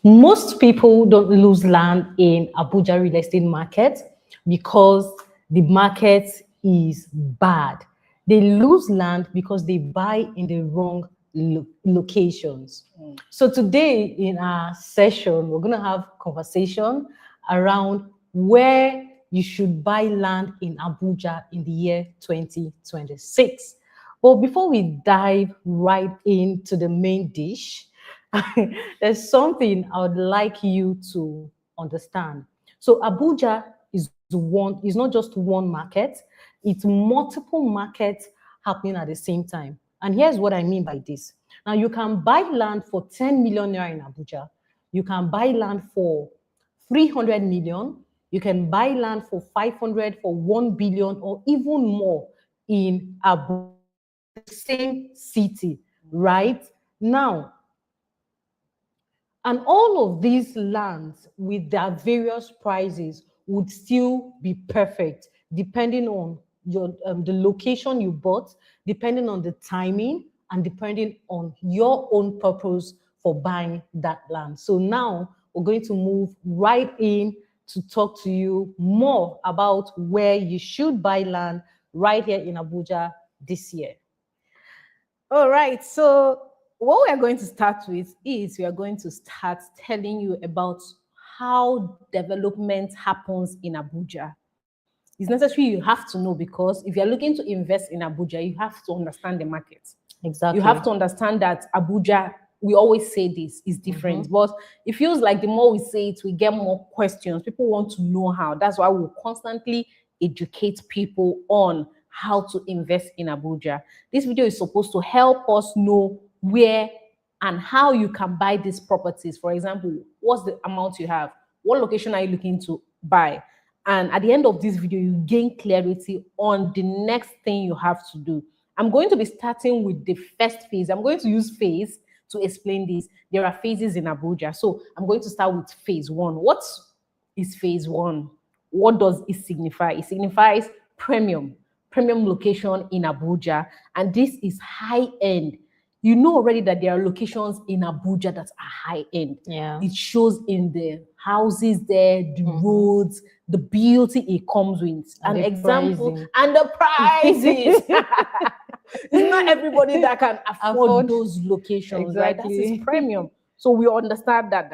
Most people don't lose land in Abuja real estate market because the market is bad. They lose land because they buy in the wrong locations. So today in our session, we're going to have conversation around where you should buy land in Abuja in the year 2026. But before we dive right into the main dish, there's something I would like you to understand. So Abuja is not just one market, it's multiple markets happening at the same time. And here's what I mean by this. Now you can buy land for 10 million naira in Abuja. You can buy land for 300 million. You can buy land for 500, for 1 billion, or even more in Abuja, the same city, right? Now, and all of these lands with their various prices would still be perfect depending on the location you bought, depending on the timing, and depending on your own purpose for buying that land. So now we're going to move right in to talk to you more about where you should buy land right here in Abuja this year. All right, so what we are going to start with is we are going to start telling you about how development happens in Abuja. It's necessary you have to know, because if you're looking to invest in Abuja, you have to understand the market. Exactly. You have to understand that Abuja, we always say this, is different. But it feels like the more we say it, we get more questions. People want to know how. That's why we constantly educate people on how to invest in Abuja. This video is supposed to help us know where and how you can buy these properties. For example, what's the amount you have? What location are you looking to buy? And at the end of this video, you gain clarity on the next thing you have to do. I'm going to be starting with the first phase. I'm going to use phase to explain this. There are phases in Abuja. So I'm going to start with phase one. What is phase one? What does it signify? It signifies premium location in Abuja. And this is high end. You know already that there are locations in Abuja that are high end. Yeah. It shows in the houses there, the roads, the beauty it comes with. An example, pricing. and the prices. It's not everybody that can afford those locations, right? That Exactly. is premium. So we understand that,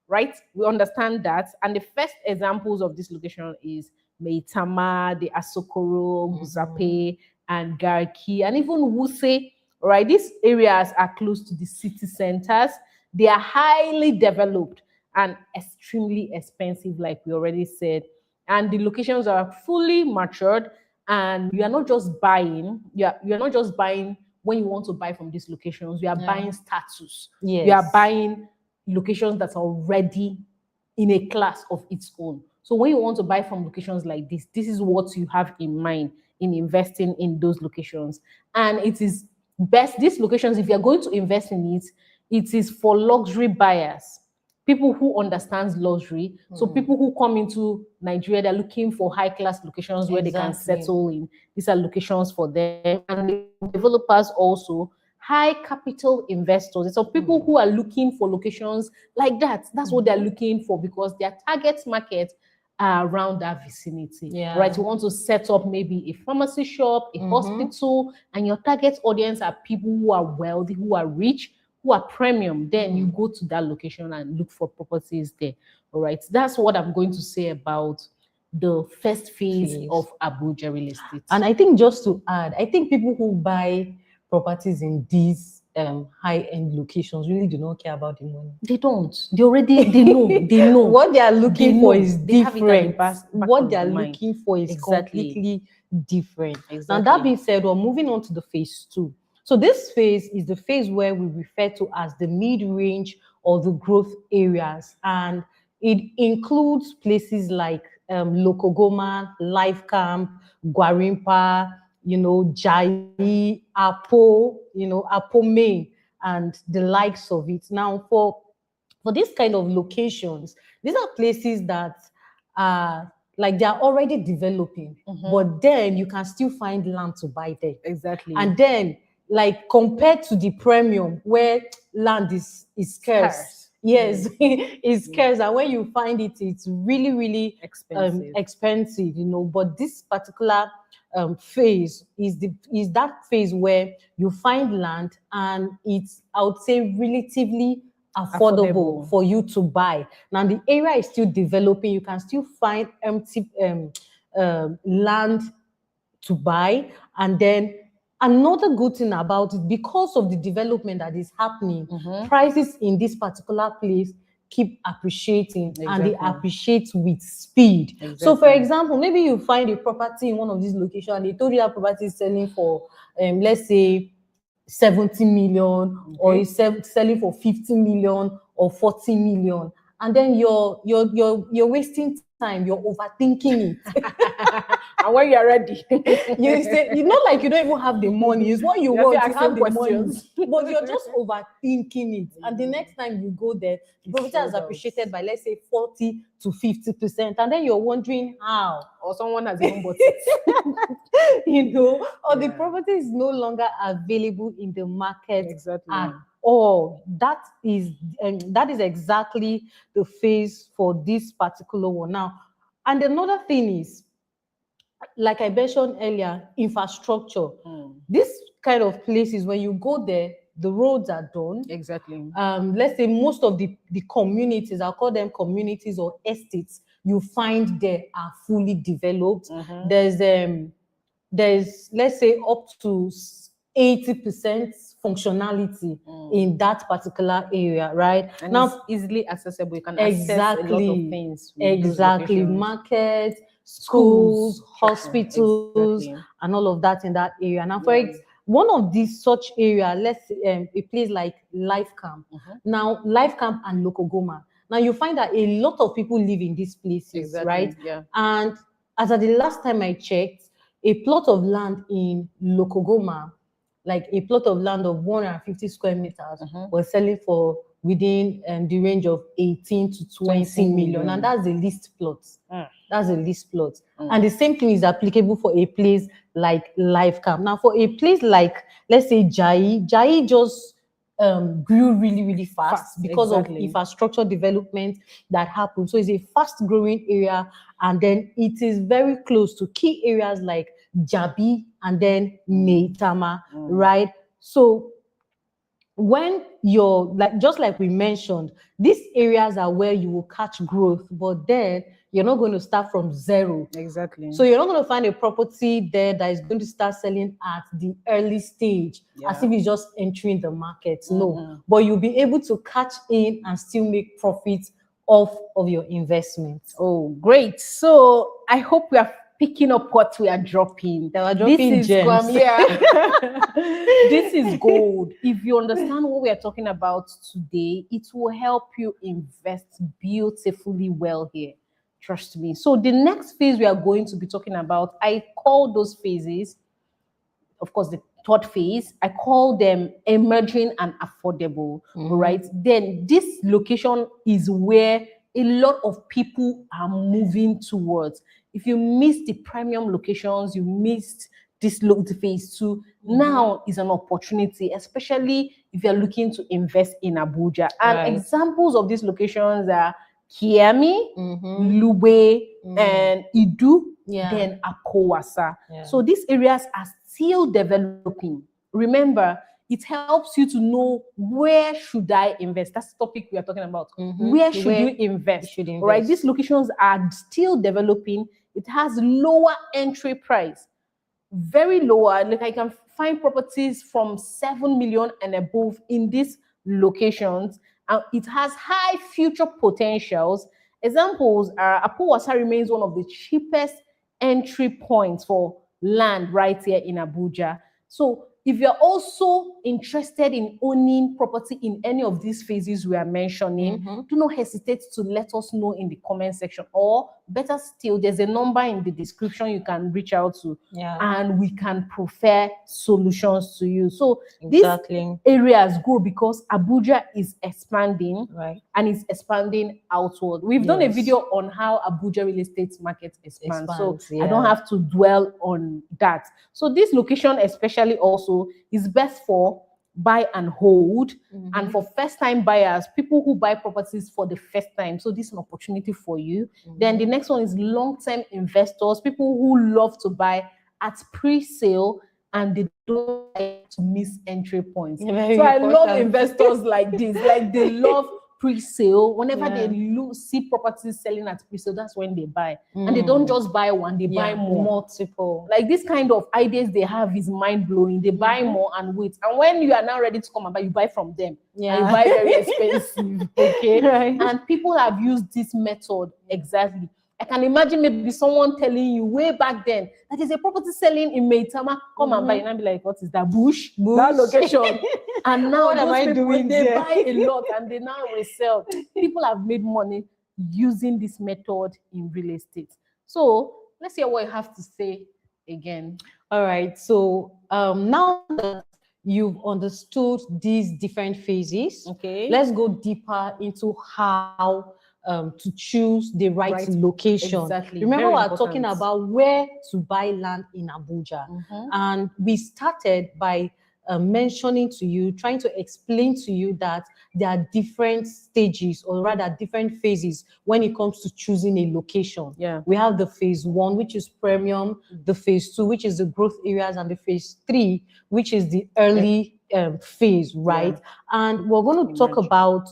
right? We understand that. And the first examples of this location is Meitama, the Asokoro, Guzape, and Garki, and even Wuse. Right, these areas are close to the city centers. They are highly developed and extremely expensive, like we already said. And the locations are fully matured. And you are not just buying. You're not just buying when you want to buy from these locations. You are buying status. Yes. You are buying locations that are already in a class of its own. So when you want to buy from locations like this is what you have in mind in investing in those locations. And it is best, these locations, if you're going to invest in it, it is for luxury buyers, people who understands luxury. So people who come into Nigeria, they're looking for high-class locations where they can settle in. These are locations for them. And the developers also, high capital investors. So people who are looking for locations like that, that's what they're looking for, because their target market are around that vicinity. Yeah. Right? You want to set up maybe a pharmacy shop, a hospital, and your target audience are people who are wealthy, who are rich, who are premium. Then you go to that location and look for properties there. All right. That's what I'm going to say about the first phase of Abuja real estate. And I think, just to add, I think people who buy properties in these high-end locations really do not care about the money. They don't. They know. What they are looking for is different. What they are looking for is completely different. Exactly. Now, that being said, we're moving on to the phase two. So this phase is the phase where we refer to as the mid-range or the growth areas. And it includes places like Lokogoma, Life Camp, Gwarimpa, Jai, Apo, Apo Main, and the likes of it. Now, for this kind of locations, these are places that are like they're already developing, but then you can still find land to buy there. Exactly. And then like compared to the premium where land is scarce. Scarce. Yes, it's scarce, and when you find it, it's really, really Expensive. expensive, But this particular phase is that phase where you find land and it's, I would say, relatively affordable for you to buy. Now the area is still developing. You can still find empty land to buy. And then another good thing about it, because of the development that is happening, prices in this particular place keep appreciating, and they appreciate with speed. So for example, maybe you find a property in one of these locations and they told you that property is selling for let's say 70 million, or is selling for 50 million or 40 million, and then you're wasting time, you're overthinking it. And when you're ready, You say, like you don't even have the money. It's what you want to have the questions. money, but you're just overthinking it. And the next time you go there, the property has appreciated by, let's say, 40 to 50%, and then you're wondering how, or someone has even bought it. or the property is no longer available in the market Exactly. at all. That is exactly the phase for this particular one now. And another thing is, like I mentioned earlier, infrastructure. This kind of places, when you go there, the roads are done. Exactly. Let's say most of the communities, I'll call them communities or estates, you find there are fully developed. There's let's say up to 80% functionality in that particular area, right? And now it's easily accessible. You can access a lot of things. Exactly. Markets, schools, hospitals, Exactly. and all of that in that area. Now, one of these such area, let's say a place like Life Camp. Now, Life Camp and Lokogoma. Now, you find that a lot of people live in these places, right? Yeah. And as at the last time I checked, a plot of land in Lokogoma, like a plot of land of 150 square meters, was selling for within the range of 18 to 20 million. And that's a leased plot. That's a leased plot. And the same thing is applicable for a place like Life Camp. Now, for a place like, let's say, Jai just grew really, really fast because of infrastructure development that happened. So it's a fast growing area, and then it is very close to key areas like Jabi and then Meitama, right? So when you're just like we mentioned, these areas are where you will catch growth, but then you're not going to start from zero. Exactly. So you're not going to find a property there that is going to start selling at the early stage, as if it's just entering the market. No, but you'll be able to catch in and still make profits off of your investment. Oh, great. So I hope we are picking up what we are dropping. They are dropping this gems. This is gold. If you understand what we are talking about today, it will help you invest beautifully well here. Trust me. So the next phase we are going to be talking about, I call those phases, of course, the third phase, I call them emerging and affordable, right? Then this location is where a lot of people are moving towards. If you missed the premium locations, you missed this phase two, now is an opportunity, especially if you're looking to invest in Abuja. And examples of these locations are Kiemi, Lube, and Idu, then Akowasa. So these areas are still developing. Remember, it helps you to know, where should I invest? That's the topic we are talking about. Where should you invest? Right? These locations are still developing. It has lower entry price, very lower. Like I can find properties from 7 million and above in these locations, and it has high future potentials. Examples are Akowasa remains one of the cheapest entry points for land right here in Abuja. So if you're also interested in owning property in any of these phases we are mentioning, do not hesitate to let us know in the comment section, or better still, there's a number in the description you can reach out to, Yeah. and we can prefer solutions to you. So Exactly. these areas grow because Abuja is expanding, Right. and it's expanding outward. We've done a Yes. video on how Abuja real estate market expands, so Expands, I don't yeah. have to dwell on that. So this location especially also is best for buy and hold, and for first-time buyers, people who buy properties for the first time. So this is an opportunity for you. Then the next one is long-term investors, people who love to buy at pre-sale and they don't like to miss entry points. Very so I love important. investors like this, like they love pre-sale. Whenever Yeah. they see properties selling at pre-sale, that's when they buy. And they don't just buy one, they buy more. Multiple. Like this kind of ideas they have is mind-blowing. They buy more and wait. And when you are now ready to come and buy, you buy from them. Yeah. And you buy very expensive. Okay. Right. And people have used this method exactly. I can imagine maybe someone telling you way back then that there's a property selling in Maitama, come and buy. And I'll be like, what is that? Bush? That location. And now What am I doing they there? buy a lot and they now resell. People have made money using this method in real estate. So let's hear what you have to say again. All right. So now that you've understood these different phases, Okay. let's go deeper into how to choose the right location. Exactly. Remember, Very we're important. talking about where to buy land in Abuja. And we started by mentioning to you, trying to explain to you that there are different stages, or rather different phases when it comes to choosing a location. Yeah. We have the phase 1, which is premium, the phase 2, which is the growth areas, and the phase 3, which is the early phase, right? Yeah. And we're going to talk about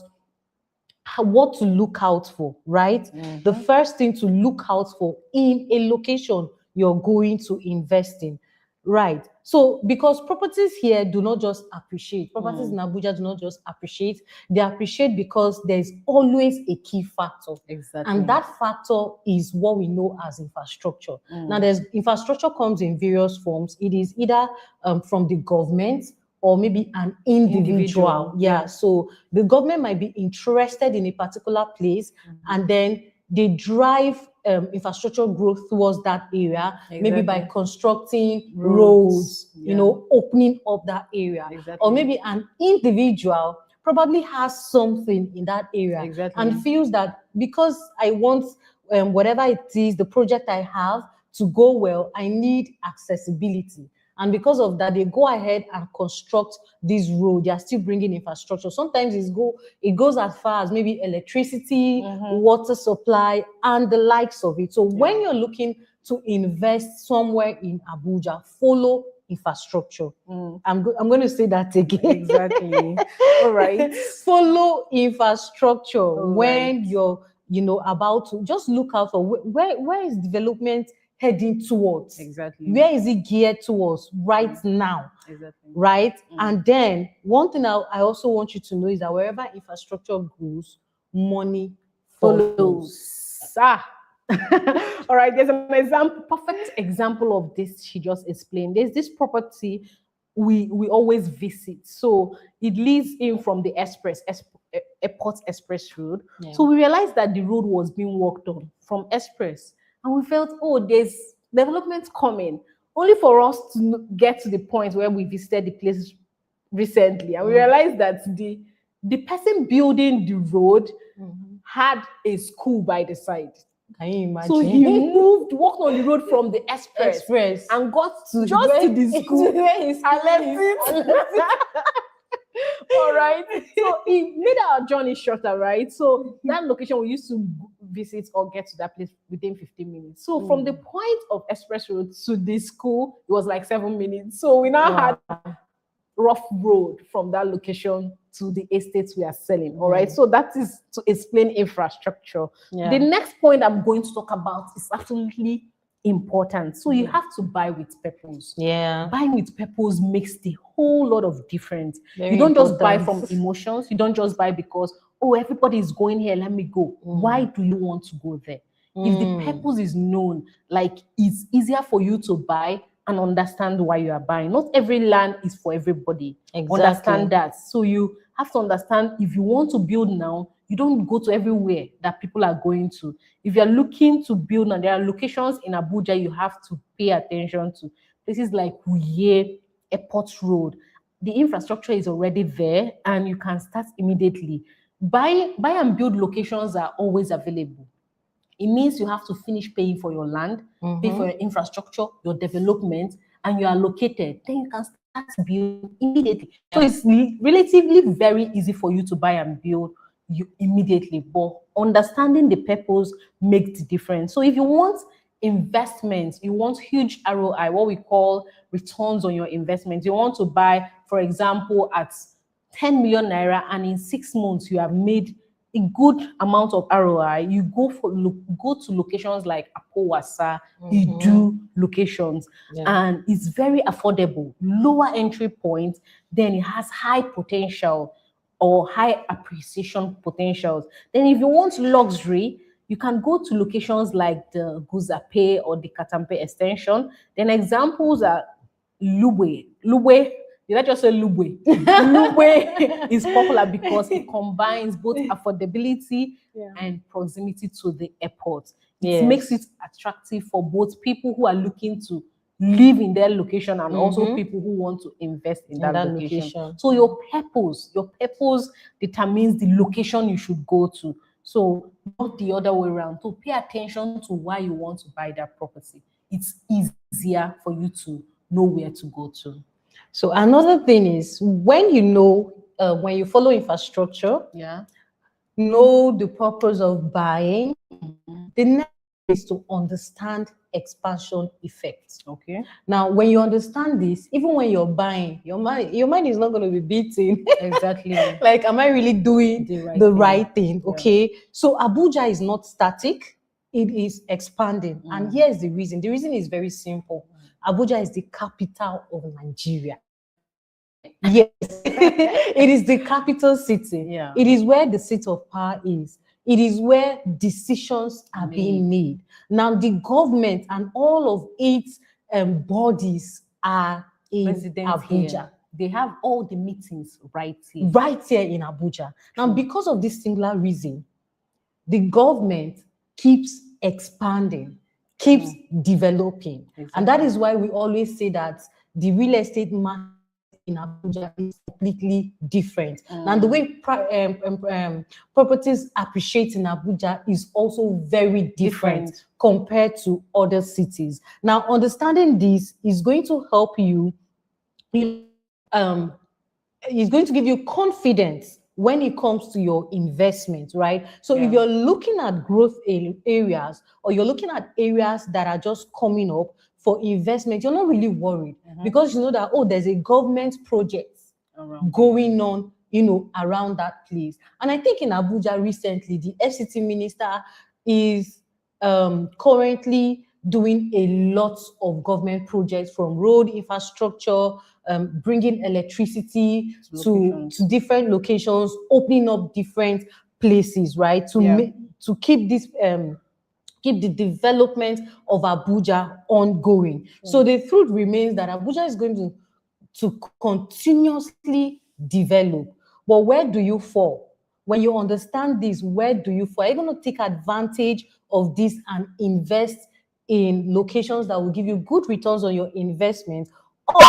what to look out for, right? The first thing to look out for in a location you're going to invest in, right? So because properties here do not just appreciate, properties in Abuja do not just appreciate, they appreciate because there's always a key factor. Exactly. And that factor is what we know as infrastructure. Now, there's infrastructure comes in various forms. It is either from the government or maybe an individual. Yeah. So the government might be interested in a particular place, and then they drive infrastructure growth towards that area, maybe by constructing roads, you know, opening up that area. Or maybe an individual probably has something in that area and feels that because I want whatever it is, the project I have to go well, I need accessibility. And because of that, they go ahead and construct this road. They are still bringing infrastructure. Sometimes it goes as far as maybe electricity, water supply, and the likes of it. So when you're looking to invest somewhere in Abuja, follow infrastructure. I'm going to say that again. Exactly. All right. Follow infrastructure when you're, about to just look out for where is development heading towards. Exactly. Where is it geared towards right now? Exactly. Right? And then one thing I also want you to know is that wherever infrastructure grows, money follows. All right, there's an example, perfect example of this she just explained. There's this property we always visit. So it leads in from the Airport Express Road. Yeah. So we realized that the road was being worked on from Express. And we felt, oh, there's development coming, only for us to get to the point where we visited the place recently. And we realized that the person building the road had a school by the side. Can you imagine? So he walked on the road from the Express and got to the school and left it. All right. So it made our journey shorter, right? So that location we used to visit or get to that place within 15 minutes. So from the point of Express Road to the school, it was like 7 minutes. So we now had rough road from that location to the estates we are selling. All right. So that is to explain infrastructure. Yeah. The next point I'm going to talk about is absolutely important. So you have to buy with purpose. Yeah. Buying with purpose makes the whole lot of difference. Very you don't just buy important. from emotions. You don't just buy because, oh, everybody is going here, let me go. Why do you want to go there? If the purpose is known, like it's easier for you to buy and understand why you are buying. Not every land is for everybody. Exactly. Understand that. So you have to understand, if you want to build now, you don't go to everywhere that people are going to. If you're looking to build now, there are locations in Abuja you have to pay attention to. Places like Uye, Airport Road. The infrastructure is already there and you can start immediately. Buy and build locations are always available. It means you have to finish paying for your land, pay for your infrastructure, your development, and you are located. Then you can start building immediately. So it's relatively very easy for you to buy and build you immediately. But understanding the purpose makes the difference. So if you want investments, you want huge ROI, what we call returns on your investment. You want to buy, for example, at 10 million naira, and in 6 months you have made a good amount of ROI. You go to locations like Apowasa, Idu locations, and it's very affordable, lower entry point. Then it has high potential or high appreciation potentials. Then if you want luxury, you can go to locations like the Guzape or the Katampe extension. Then examples are Lubwe. Did I just say Lubwe? Lubwe is popular because it combines both affordability and proximity to the airport. It makes it attractive for both people who are looking to live in their location and also people who want to invest in that location. So your purpose determines the location you should go to. So not the other way around. To pay attention to why you want to buy that property. It's easier for you to know where to go to. So another thing is, when you know, when you follow infrastructure, know the purpose of buying, the next is to understand expansion effects. Okay. Now, when you understand this, even when you're buying, your mind is not going to be beating. Exactly. Like, am I really doing the right thing? Okay. So Abuja is not static, it is expanding. And here's the reason. The reason is very simple. Abuja is the capital of Nigeria. Yes, it is the capital city. Yeah. It is where the seat of power is. It is where decisions are being made. Now, the government and all of its bodies are in Abuja. Here. They have all the meetings right here. Right here in Abuja. Now, because of this singular reason, the government keeps expanding, keeps developing. Exactly. And that is why we always say that the real estate market in Abuja is completely different. And the way properties appreciate in Abuja is also very different compared to other cities. Now, understanding this is going to help you, is going to give you confidence when it comes to your investment, right? So if you're looking at growth areas, or you're looking at areas that are just coming up for investment, you're not really worried because you know that, oh, there's a government project going on, around that place. And I think in Abuja recently, the FCT minister is currently doing a lot of government projects, from road infrastructure, bringing electricity to different locations, opening up different places, right? To keep this keep the development of Abuja ongoing. So the truth remains that Abuja is going to continuously develop. But where do you fall? When you understand this, where do you fall? Are you going to take advantage of this and invest in locations that will give you good returns on your investment, or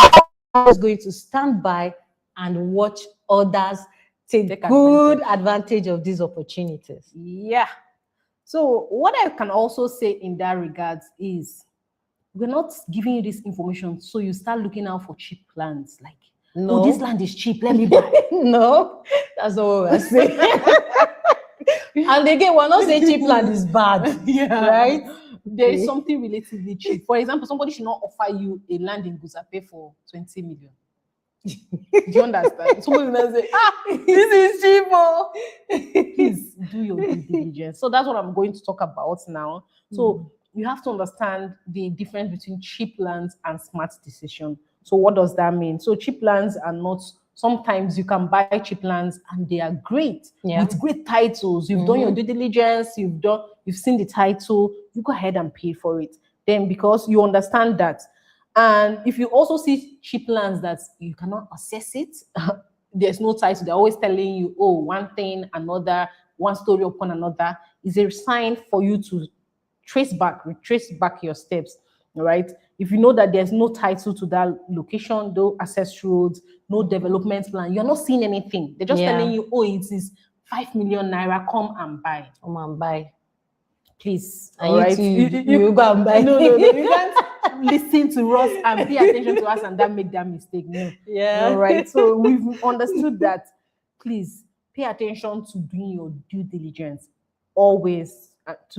are you going to stand by and watch others take good advantage of these opportunities? Yeah. So what I can also say in that regards is, we're not giving you this information so you start looking out for cheap lands. Like, oh, this land is cheap, let me buy. No, that's not what we're saying. And again, we're not saying cheap land is bad, right? There is something relatively cheap. For example, somebody should not offer you a land in Guzape for 20 million. Do you understand? Somebody will say, this is cheap. Please do your due diligence. So that's what I'm going to talk about now. So you have to understand the difference between cheap lands and smart decision. So what does that mean? So cheap lands are not, sometimes you can buy cheap lands and they are great with great titles. You've done your due diligence, you've seen the title, you go ahead and pay for it. Then because you understand that. And if you also see cheap lands that you cannot access it, there's no title. They're always telling you, oh, one thing, another, one story upon another, is a sign for you to retrace back your steps. All right. If you know that there's no title to that location, no access roads, no development plan, you're not seeing anything. They're just telling you, oh, it is 5 million naira, come and buy. Come and buy. Please. And all right. you go and buy. No, you can't listen to us and pay attention to us and that make that mistake. No. Yeah. All right. So we've understood that. Please pay attention to doing your due diligence always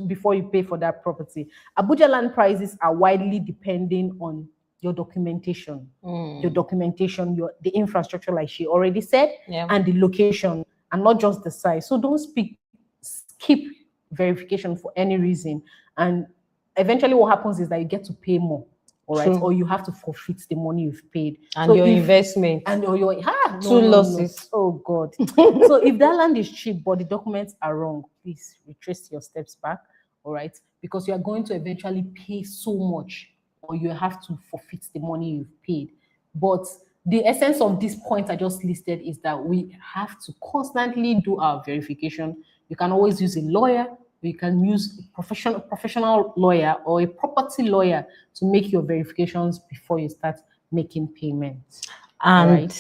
before you pay for that property. Abuja land prices are widely depending on your documentation, the infrastructure, like she already said, and the location, and not just the size. So don't skip verification for any reason. And eventually what happens is that you get to pay more. All right, or you have to forfeit the money you've paid and your investment and your two losses. No. Oh God! So if that land is cheap but the documents are wrong, please retrace your steps back. All right, because you are going to eventually pay so much, or you have to forfeit the money you've paid. But the essence of this point I just listed is that we have to constantly do our verification. You can always use a lawyer. You can use a professional lawyer or a property lawyer to make your verifications before you start making payments. And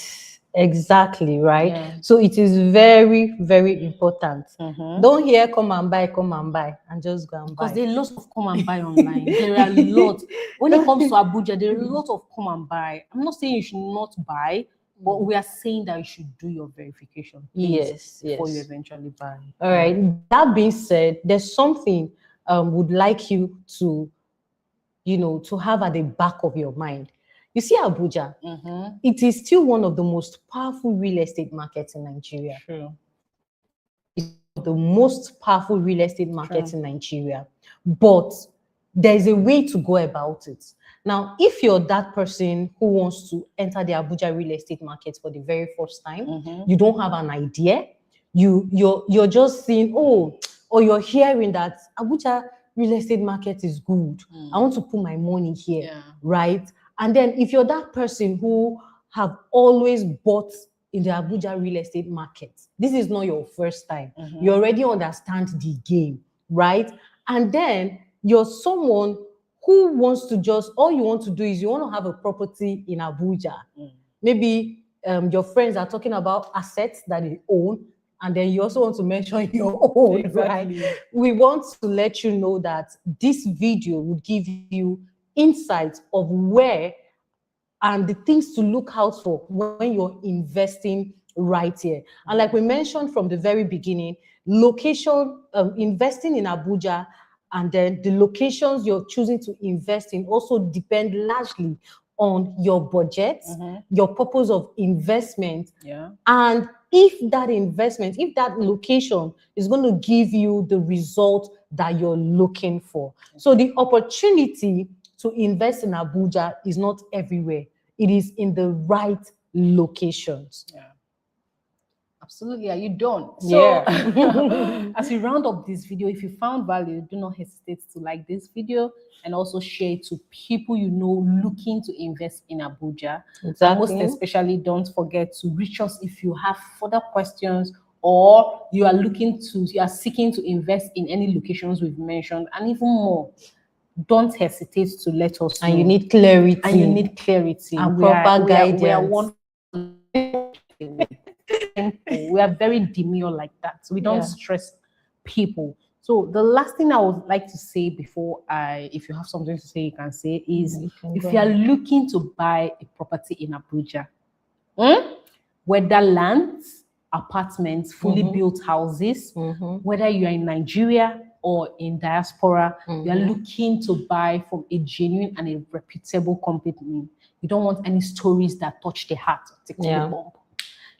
exactly, right? Yeah. So it is very, very important. Don't hear come and buy, and just go and buy. Because there are lots of come and buy online. There are a lot. When it comes to Abuja, there are a lot of come and buy. I'm not saying you should not buy, but we are saying that you should do your verification. Before you eventually buy. All right. That being said, there's something would like you to, to have at the back of your mind. You see, Abuja, it is still one of the most powerful real estate markets in Nigeria. True. It's the most powerful real estate market in Nigeria. But there's a way to go about it. Now, if you're that person who wants to enter the Abuja real estate market for the very first time, you don't have an idea, you're just seeing, or you're hearing that Abuja real estate market is good. I want to put my money here, right? And then if you're that person who have always bought in the Abuja real estate market, this is not your first time. You already understand the game, right? And then you're someone who wants to all you want to do is you want to have a property in Abuja. Maybe your friends are talking about assets that they own, and then you also want to mention your own, right? We want to let you know that this video would give you insights of where and the things to look out for when you're investing right here. And like we mentioned from the very beginning, location, investing in Abuja, and then the locations you're choosing to invest in also depend largely on your budget, your purpose of investment, and if that location is going to give you the result that you're looking for. So the opportunity to invest in Abuja is not everywhere. It is in the right locations. Absolutely, you don't. So as we round up this video, if you found value, do not hesitate to like this video and also share it to people you know looking to invest in Abuja. And most especially, don't forget to reach us if you have further questions or you are seeking to invest in any locations we've mentioned, and even more. Don't hesitate to let us know. And you need clarity. And proper guidance. We are very demure like that. So we don't stress people. So the last thing I would like to say before if you have something to say, you can say is if you are looking to buy a property in Abuja, whether lands, apartments, fully built houses, whether you are in Nigeria or in diaspora, you are looking to buy from a genuine and a reputable company. You don't want any stories that touch the heart, tickle the bomb.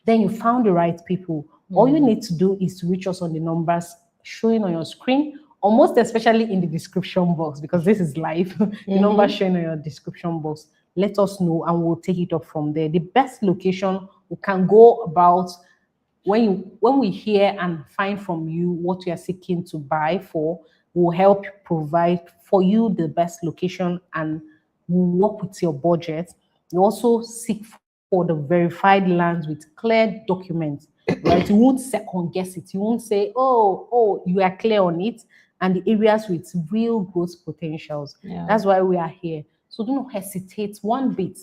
Then you found the right people. All you need to do is to reach us on the numbers showing on your screen, or most especially in the description box, because this is live. The number showing on your description box. Let us know and we'll take it up from there. The best location we can go about when we hear and find from you what you are seeking to buy for, will help provide for you the best location and will work with your budget. You also seek for the verified lands with clear documents, right? You won't second guess it. You won't say, oh, you are clear on it, and the areas with real growth potentials. Yeah. That's why we are here. So do not hesitate one bit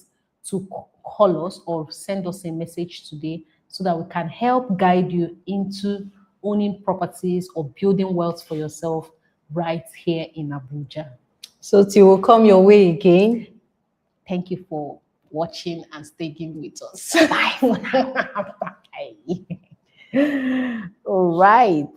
to call us or send us a message today so that we can help guide you into owning properties or building wealth for yourself right here in Abuja. So till will come your way again. Thank you for watching and staying with us. Bye. Bye. All right.